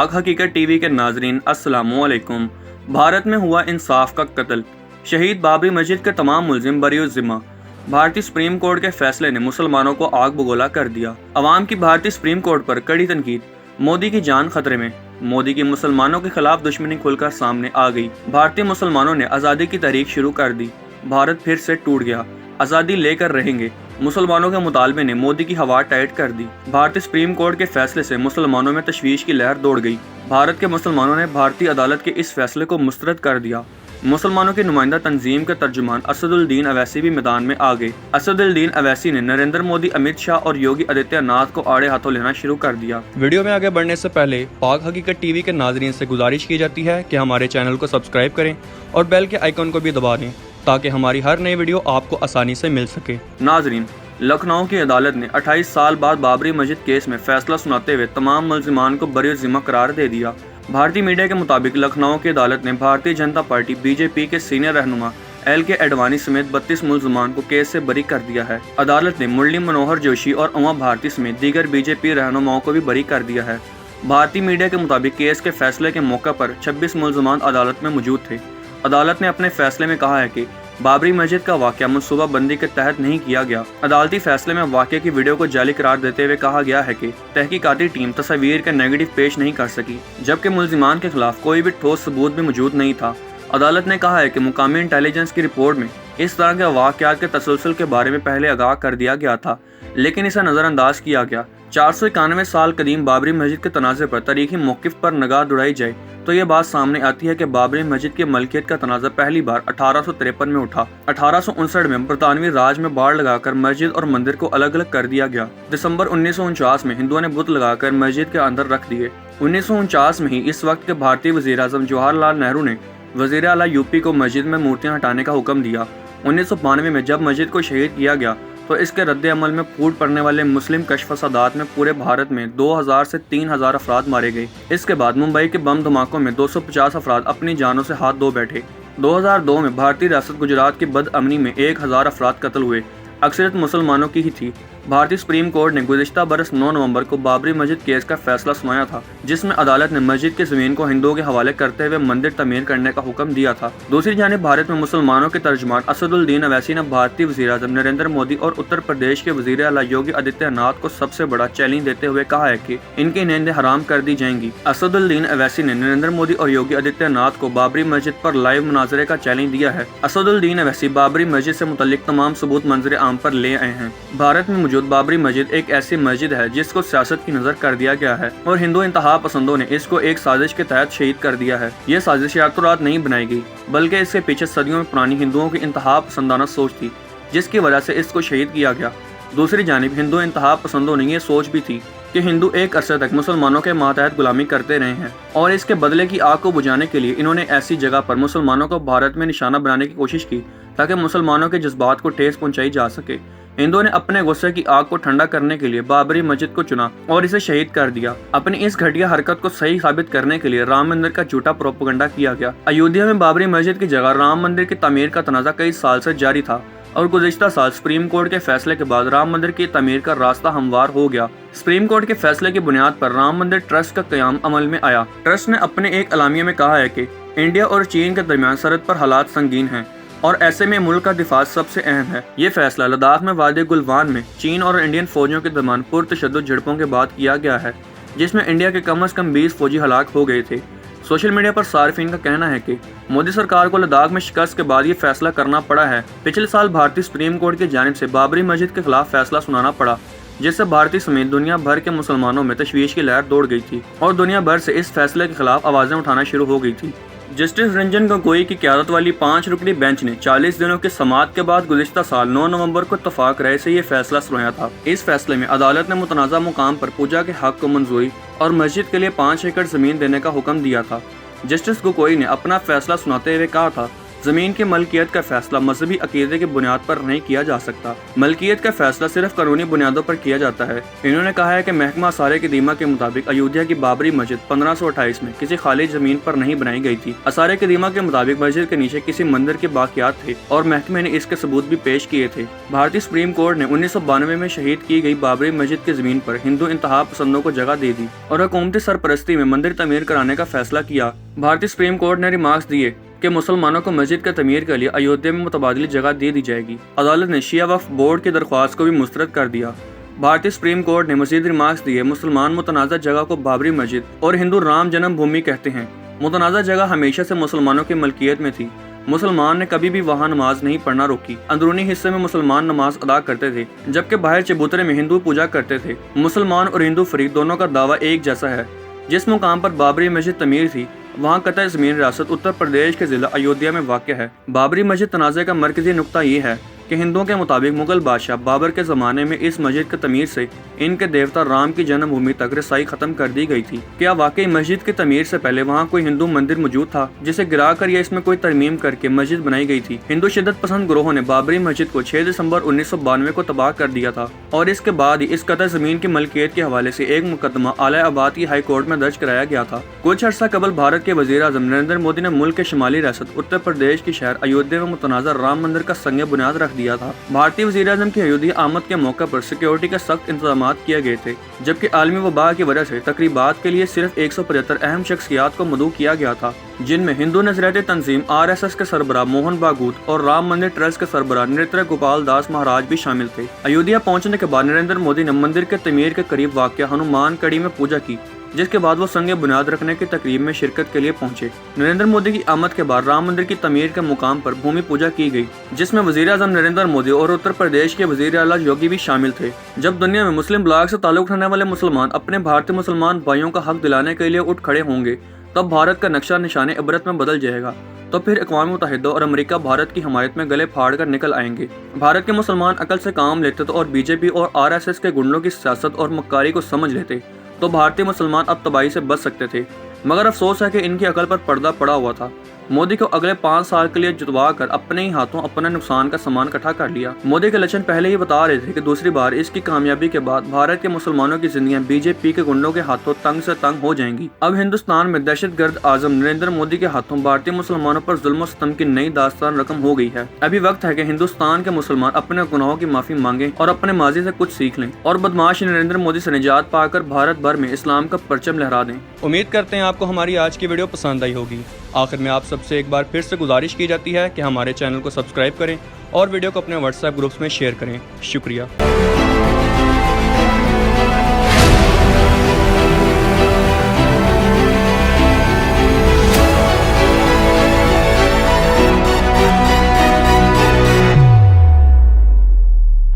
पाक हकीकत टीवी के नाजरीन अस्सलामुअलैकुम। भारत में हुआ इंसाफ का कत्ल, शहीद बाबरी मस्जिद के तमाम मुलजिम बरी-उज़्ज़िम्मा। भारतीय सुप्रीम कोर्ट के फैसले ने मुसलमानों को आग बगोला कर दिया। अवाम की भारतीय सुप्रीम कोर्ट पर कड़ी तनकीद, मोदी की जान खतरे में। मोदी की मुसलमानों के खिलाफ दुश्मनी खुलकर सामने आ गई। भारतीय मुसलमानों ने आज़ादी की तारीख शुरू कर दी। भारत फिर से टूट गया, आज़ादी लेकर रहेंगे। मुसलमानों के मुतालबे ने मोदी की हवा टाइट कर दी। भारतीय सुप्रीम कोर्ट के फैसले से मुसलमानों में तशवीश की लहर दौड़ गई। भारत के मुसलमानों ने भारतीय अदालत के इस फैसले को मुस्तरद कर दिया। मुसलमानों की नुमाइंदा तंजीम के तर्जुमान असदुद्दीन अवैसी भी मैदान में आ गए। असदुद्दीन अवैसी ने नरेंद्र मोदी, अमित शाह और योगी आदित्यनाथ को आड़े हाथों लेना शुरू कर दिया। वीडियो में आगे बढ़ने से पहले पाक हकीकत टीवी के नाजरीन से गुजारिश की जाती है कि हमारे चैनल को सब्सक्राइब करें और बेल के आइकन को भी दबा दें ताकि हमारी हर नई वीडियो आपको आसानी से मिल सके। नाजरीन, लखनऊ की अदालत ने 28 साल बाद बाबरी मस्जिद केस में फैसला सुनाते हुए तमाम मुल्जिमान को बरी-उज़्ज़िम्मा करार दे दिया। भारतीय मीडिया के मुताबिक लखनऊ की अदालत ने भारतीय जनता पार्टी बीजेपी के सीनियर रहनुमा LK अडवाणी समेत 32 मुल्जिमान को केस से बरी कर दिया है। अदालत ने मुरली मनोहर जोशी और उमा भारती समेत दीगर बीजेपी रहनुमाओं को भी बरी कर दिया है। भारतीय मीडिया के मुताबिक केस के फैसले के मौके पर 26 मुल्जिमान अदालत में मौजूद थे। अदालत ने अपने फैसले में कहा है कि बाबरी मस्जिद का वाक़या मनसूबा बंदी के तहत नहीं किया गया। अदालती फैसले में वाक़े की वीडियो को जाली करार देते हुए कहा गया है कि तहकीकाती टीम तस्वीर के नेगेटिव पेश नहीं कर सकी, जबकि मुल्जिमान के खिलाफ कोई भी ठोस सबूत भी मौजूद नहीं था। अदालत ने कहा है कि मुकामी इंटेलिजेंस की रिपोर्ट में इस तरह के वाक़यात के तसलसल के बारे में पहले आगाह कर दिया गया था, लेकिन इसे नज़रअंदाज किया गया। 491 साल कदीम बाबरी मस्जिद के तनाज़े पर तारीखी मौक़िफ़ पर निगाह दौड़ाई जाए तो ये बात सामने आती है कि बाबरी मस्जिद की मलकियत का तनाज़ा पहली बार 1853 में उठा। 1859 में बरतानवी राज में बाड़ लगाकर मस्जिद और मंदिर को अलग अलग कर दिया गया। दिसंबर 1949 में हिंदुओं ने बुत लगाकर मस्जिद के अंदर रख दिए। 1949 में ही इस वक्त के भारतीय वज़ीर-ए-आज़म जवाहरलाल नेहरू ने वज़ीर आला यूपी को मस्जिद में मूर्तियाँ हटाने का हुक्म दिया। 1992 में जब मस्जिद को शहीद किया गया तो इसके रद्द अमल में फूट पड़ने वाले मुस्लिम कश्फ-फसादात में पूरे भारत में 2000 से 3000 अफराद मारे गए। इसके बाद मुंबई के बम धमाकों में 250 अफराद अपनी जानों से हाथ धो बैठे। 2002 में भारतीय रियासत गुजरात की बदअमनी में 1000 अफराद कत्ल हुए, अक्सरियत मुसलमानों की ही थी। भारतीय सुप्रीम कोर्ट ने गुज़िश्ता बरस 9 नवंबर को बाबरी मस्जिद केस का फैसला सुनाया था, जिसमें अदालत ने मस्जिद की ज़मीन को हिंदुओं के हवाले करते हुए मंदिर तमीर करने का हुक्म दिया था। दूसरी जानिब भारत में मुसलमानों के तर्जुमान असदुद्दीन अवैसी ने भारतीय वज़ीर-ए-आज़म नरेंद्र मोदी और उत्तर प्रदेश के वज़ीर आला योगी आदित्यनाथ को सबसे बड़ा चैलेंज देते हुए कहा है कि इनकी नींदें हराम कर दी जाएंगी। असदुद्दीन अवैसी ने नरेंद्र मोदी और योगी आदित्यनाथ को बाबरी मस्जिद पर लाइव मुनाजरे का चैलेंज दिया है। असदुद्दीन अवैसी बाबरी मस्जिद से मुतल्लिक तमाम सबूत मंजर आम पर ले आए हैं। भारत में मौजूद बाबरी मस्जिद एक ऐसी मस्जिद है जिसको सियासत की नजर कर दिया गया है और हिंदू इंतहा पसंदों ने इसको एक साजिश के तहत शहीद कर दिया है। ये साजिश रातों रात नहीं बनाई गई, बल्कि इसके पीछे सदियों में पुरानी हिंदुओं की इंतहा पसंदाना सोच थी, जिसकी वजह से इसको शहीद किया गया। दूसरी जानिब हिंदू इंतहा पसंदों ने ये सोच भी थी कि हिंदू एक अरसे तक मुसलमानों के मातहत गुलामी करते रहे हैं और इसके बदले की आग को बुझाने के लिए इन्होंने ऐसी जगह पर मुसलमानों को भारत में निशाना बनाने की कोशिश की ताकि मुसलमानों के जज्बात को ठेस पहुंचाई जा सके। हिंदुओं ने अपने गुस्से की आग को ठंडा करने के लिए बाबरी मस्जिद को चुना और इसे शहीद कर दिया। अपनी इस घटिया हरकत को सही साबित करने के लिए राम मंदिर का झूठा प्रोपेगेंडा किया गया। अयोध्या में बाबरी मस्जिद की जगह राम मंदिर की तमीर का तनाज़ा कई साल से जारी था और गुज़िश्ता साल सुप्रीम कोर्ट के फैसले के बाद राम मंदिर की तमीर का रास्ता हमवार हो गया। सुप्रीम कोर्ट के फैसले की बुनियाद पर राम मंदिर ट्रस्ट का क़याम अमल में आया। ट्रस्ट ने अपने एक अलामिया में कहा है कि इंडिया और चीन के दरमियान सरहद पर हालात संगीन हैं और ऐसे में मुल्क का दिफा सबसे अहम है। ये फैसला लद्दाख में वादी गुलवान में चीन और इंडियन फौजियों के दरमियान पुरतशद्दुद झड़पों के बाद किया गया है, जिसमें इंडिया के कम से कम 20 फौजी हलाक हो गए थे। सोशल मीडिया पर सार्फिन का कहना है कि मोदी सरकार को लद्दाख में शिकस्त के बाद ये फैसला करना पड़ा है। पिछले साल भारतीय सुप्रीम कोर्ट की जानिब से बाबरी मस्जिद के खिलाफ फैसला सुनाना पड़ा, जिससे भारतीय समेत दुनिया भर के मुसलमानों में तशवीश की लहर दौड़ गई थी और दुनिया भर से इस फैसले के खिलाफ आवाज़ें उठाना शुरू हो गई थी। जस्टिस रंजन गोगोई की क़यादत वाली 5 रुकनी बेंच ने 40 दिनों की समाअत के बाद गुज़िश्ता साल 9 नवंबर को इत्तफाक राय से ये फैसला सुनाया था। इस फैसले में अदालत ने मुतनाज़ा मुकाम पर पूजा के हक को मंजूरी और मस्जिद के लिए 5 एकड़ ज़मीन देने का हुक्म दिया था। जस्टिस गोगोई ने अपना फैसला सुनाते हुए कहा था زمین کی ملکیت کا فیصلہ مذہبی عقیدے کی بنیاد پر نہیں کیا جا سکتا۔ ملکیت کا فیصلہ صرف قانونی بنیادوں پر کیا جاتا ہے۔ انہوں نے کہا ہے کہ محکمہ آثار قدیمہ کے مطابق ایودھیا کی بابری مسجد 1528 میں کسی خالی زمین پر نہیں بنائی گئی تھی۔ آثار قدیمہ کے مطابق مسجد کے نیچے کسی مندر کے باقیات تھے اور محکمے نے اس کے ثبوت بھی پیش کیے تھے۔ بھارتی سپریم کورٹ نے 1992 میں شہید کی گئی بابری مسجد کی زمین پر ہندو انتہا پسندوں کو جگہ دے دی اور حکومتی سرپرستی میں مندر تعمیر کرانے کا فیصلہ کیا۔ بھارتی سپریم کورٹ نے ریمارکس دیے کہ مسلمانوں کو مسجد کی تعمیر کے لیے ایودھیا میں متبادل جگہ دے دی جائے گی۔ عدالت نے شیعہ وقف بورڈ کی درخواست کو بھی مسترد کر دیا۔ بھارتی سپریم کورٹ نے مزید ریمارکس دیے مسلمان متنازع جگہ کو بابری مسجد اور ہندو رام جنم بھومی کہتے ہیں۔ متنازع جگہ ہمیشہ سے مسلمانوں کی ملکیت میں تھی۔ مسلمان نے کبھی بھی وہاں نماز نہیں پڑھنا روکی۔ اندرونی حصے میں مسلمان نماز ادا کرتے تھے جبکہ باہر چبوترے میں ہندو پوجا کرتے تھے۔ مسلمان اور ہندو فریق دونوں کا دعویٰ ایک جیسا ہے۔ جس مقام پر بابری مسجد تعمیر تھی وہاں قطع زمین ریاست اتر پردیش کے ضلع ایودھیا میں واقع ہے۔ بابری مسجد تنازع کا مرکزی نقطہ یہ ہے کہ ہندوؤں کے مطابق مغل بادشاہ بابر کے زمانے میں اس مسجد کی تعمیر سے ان کے دیوتا رام کی جنم بھومی تک رسائی ختم کر دی گئی تھی۔ کیا واقعی مسجد کی تعمیر سے پہلے وہاں کوئی ہندو مندر موجود تھا جسے گرا کر یا اس میں کوئی ترمیم کر کے مسجد بنائی گئی تھی؟ ہندو شدت پسند گروہوں نے بابری مسجد کو 6 دسمبر 1992 کو تباہ کر دیا تھا اور اس کے بعد ہی اس قطع زمین کی ملکیت کے حوالے سے ایک مقدمہ اعلیٰ آباد کی ہائی کورٹ میں درج کرایا گیا تھا۔ کچھ عرصہ قبل بھارت کے وزیر اعظم نریندر مودی نے ملک کے شمالی ریاست اتر پردیش کی شہر ایودھیا میں متنازع رام مندر کا سنگ بنیاد رکھ دیا تھا۔ بھارتی وزیر اعظم کی ایودھیا آمد کے موقع پر سیکیورٹی کے سخت انتظامات کیے گئے تھے جبکہ عالمی وبا کی وجہ سے تقریبات کے لیے صرف 175 اہم شخصیات کو مدعو کیا گیا تھا جن میں ہندو نظریاتی تنظیم RSS کے سربراہ موہن بھاگوت اور رام مندر ٹرسٹ کے سربراہ نرتیہ گوپال داس مہاراج بھی شامل تھے۔ ایودھیا پہنچنے کے بعد نریندر مودی نے مندر کے تعمیر کے قریب واقع ہنومان کڑی میں پوجا کی جس کے بعد وہ سنگ بنیاد رکھنے کی تقریب میں شرکت کے لیے پہنچے۔ نریندر مودی کی آمد کے بعد رام مندر کی تعمیر کے مقام پر بھومی پوجا کی گئی جس میں وزیر اعظم نریندر مودی اور اتر پردیش کے وزیر اعلیٰ یوگی بھی شامل تھے۔ جب دنیا میں مسلم بلاک سے تعلق رکھنے والے مسلمان اپنے بھارتی مسلمان بھائیوں کا حق دلانے کے لیے اٹھ کھڑے ہوں گے تب بھارت کا نقشہ نشان عبرت میں بدل جائے گا۔ تو پھر اقوام متحدہ اور امریکہ بھارت کی حمایت میں گلے پھاڑ کر نکل آئیں گے۔ بھارت کے مسلمان عقل سے کام لیتے تو اور BJP اور RSS کے گنڈوں کی سیاست اور مکاری کو سمجھ لیتے تو بھارتی مسلمان اب تباہی سے بچ سکتے تھے، مگر افسوس ہے کہ ان کی عقل پر پردہ پڑا ہوا تھا۔ مودی کو اگلے 5 سال کے لیے جتوا کر اپنے ہی ہاتھوں اپنے نقصان کا سامان اکٹھا کر لیا۔ مودی کے لچن پہلے ہی بتا رہے تھے کہ دوسری بار اس کی کامیابی کے بعد بھارت کے مسلمانوں کی زندگیاں BJP کے گنڈوں کے ہاتھوں تنگ سے تنگ ہو جائیں گی۔ اب ہندوستان میں دہشت گرد اعظم نریندر مودی کے ہاتھوں بھارتی مسلمانوں پر ظلم و ستم کی نئی داستان رقم ہو گئی ہے۔ ابھی وقت ہے کہ ہندوستان کے مسلمان اپنے گناہوں کی معافی مانگیں اور اپنے ماضی سے کچھ سیکھ لیں اور بدماش نریندر مودی سے نجات پا کر بھارت بھر میں اسلام کا پرچم لہرا دیں۔ امید کرتے ہیں آپ کو ہماری آج کی ویڈیو پسند آئی ہوگی۔ آخر میں آپ سب سے ایک بار پھر سے گزارش کی جاتی ہے کہ ہمارے چینل کو سبسکرائب کریں اور ویڈیو کو اپنے WhatsApp گروپس میں شیئر کریں۔ شکریہ۔